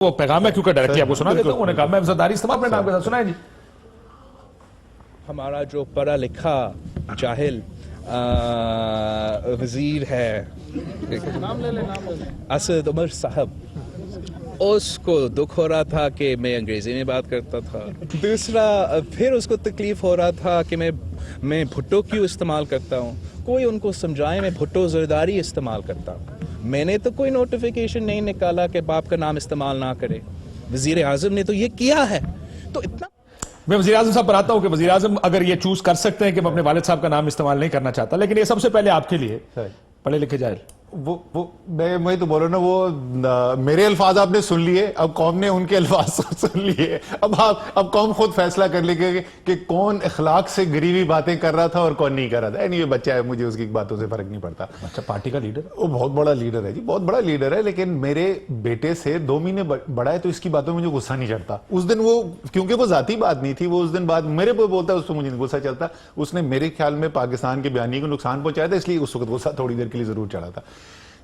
वो पैगाम है क्योंकि डायरेक्टली आपको सुना देता हूं। उन्होंने कहा मैं ज़रदारी इस्तेमाल अपने नाम के साथ सुनाए जी। हमारा जो पढ़ा लिखा जाहिल वजीर है नाम ले ले असद उमर साहब, उसको दुख हो रहा था कि मैं अंग्रेजी में बात करता था। दूसरा, फिर उसको तकलीफ हो रहा था कि मैं भुट्टो क्यों इस्तेमाल करता हूँ। कोई उनको समझाए मैं भुट्टो ज़रदारी इस्तेमाल करता हूँ। मैंने तो कोई नोटिफिकेशन नहीं निकाला कि बाप का नाम इस्तेमाल ना करे। वजीर आजम ने तो ये किया है। तो इतना मैं वज़ीर आज़म साहब पर आता हूं कि वज़ीर आज़म अगर ये चूज कर सकते हैं कि मैं अपने वालिद साहब का नाम इस्तेमाल नहीं करना चाहता, लेकिन ये सबसे पहले आपके लिए पढ़े लिखे जाहिल। वो मैं तो बोल रहा हूं ना, मेरे अल्फाज आपने सुन लिए, अब कौम ने उनके अल्फाज सुन लिए। अब कौम खुद फैसला कर लेगी कि कौन इखलाक से गरीबी बातें कर रहा था और कौन नहीं कर रहा था। ये बच्चा है, मुझे उसकी बातों से फर्क नहीं पड़ता। अच्छा, पार्टी का लीडर, वो बहुत बड़ा लीडर है जी, बहुत बड़ा लीडर है, लेकिन मेरे बेटे से 2 महीने बड़ा है, तो इसकी बातों में मुझे गुस्सा नहीं चढ़ता। उस दिन वो, क्योंकि वो जाती बात नहीं थी, वो उस दिन बात मेरे पे बोलता है, उस पर मुझे गुस्सा चलता। उसने मेरे ख्याल में पाकिस्तान के बयानी को नुकसान पहुंचाया था, इसलिए उस वक्त गुस्सा थोड़ी देर के लिए जरूर चढ़ा था।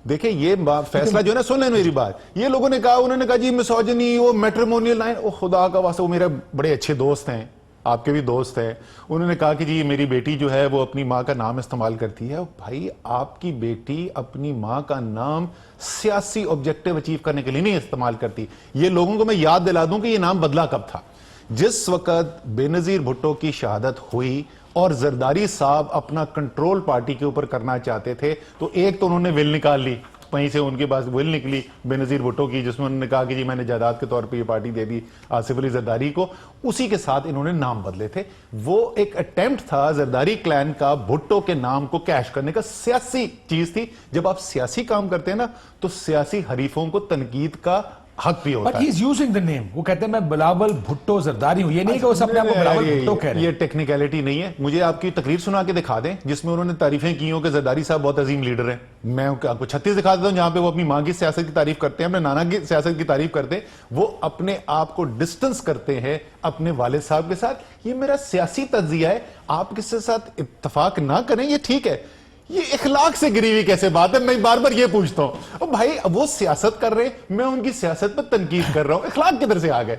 देखिए, ये फैसला जो है ना, सुन लेना मेरी बात। ये लोगों ने कहा, उन्होंने कहा जी मिसोजिनी, वो मैट्रिमोनियल लाइन, ओ खुदा का वास्ता, वो मेरे बड़े अच्छे दोस्त हैं, आपके भी दोस्त हैं। उन्होंने कहा कि जी मेरी बेटी जो है वो अपनी माँ का नाम इस्तेमाल करती है। भाई, आपकी बेटी अपनी माँ का नाम सियासी ऑब्जेक्टिव अचीव करने के लिए नहीं इस्तेमाल करती। ये लोगों को मैं याद दिला दूं कि ये नाम बदला कब था। जिस वक्त बेनजीर भुट्टो की शहादत हुई और जरदारी साहब अपना कंट्रोल पार्टी के ऊपर करना चाहते थे, तो एक तो उन्होंने विल निकाल ली, वहीं से उनके पास विल निकली बेनजीर भुट्टो की, जिसमें उन्होंने कहा कि जी मैंने जायदाद के तौर पे ये पार्टी दे दी आसिफ अली जरदारी को। उसी के साथ इन्होंने नाम बदले थे। वो एक अटेम्प्ट था जरदारी क्लैन का भुट्टो के नाम को कैश करने का, सियासी चीज थी। जब आप सियासी काम करते हैं ना, तो सियासी हरीफों को तनकीद का हक भी होता है। But he is using the name। वो कहते हैं मैं बिलावल भुट्टो जरदारी हूं, ये नहीं कि वो अपने आप को बिलावल भुट्टो कह रहे हैं। ये टेक्निकलिटी नहीं है। मुझे आपकी तकरीर सुना के दिखा दें जिसमें उन्होंने तारीफें की हो कि जरदारी साहब बहुत अजीम लीडर हैं। मैं आपको 36 दिखा देता हूं जहां पे वो अपनी मां की सियासत की तारीफ करते हैं, अपने नाना की सियासत की तारीफ करते हैं। वो अपने आप को डिस्टेंस करते हैं अपने वालिद साहब के साथ। ये मेरा सियासी तज्जिया है, आप किसके साथ इत्तफाक ना करें, ये ठीक है। ये इखलाक से गिरी हुई कैसे बात है? मैं बार बार ये पूछता हूं। भाई, वो सियासत कर रहे हैं, मैं उनकी सियासत पर तनकीद कर रहा हूं, इखलाक किधर से आ गए?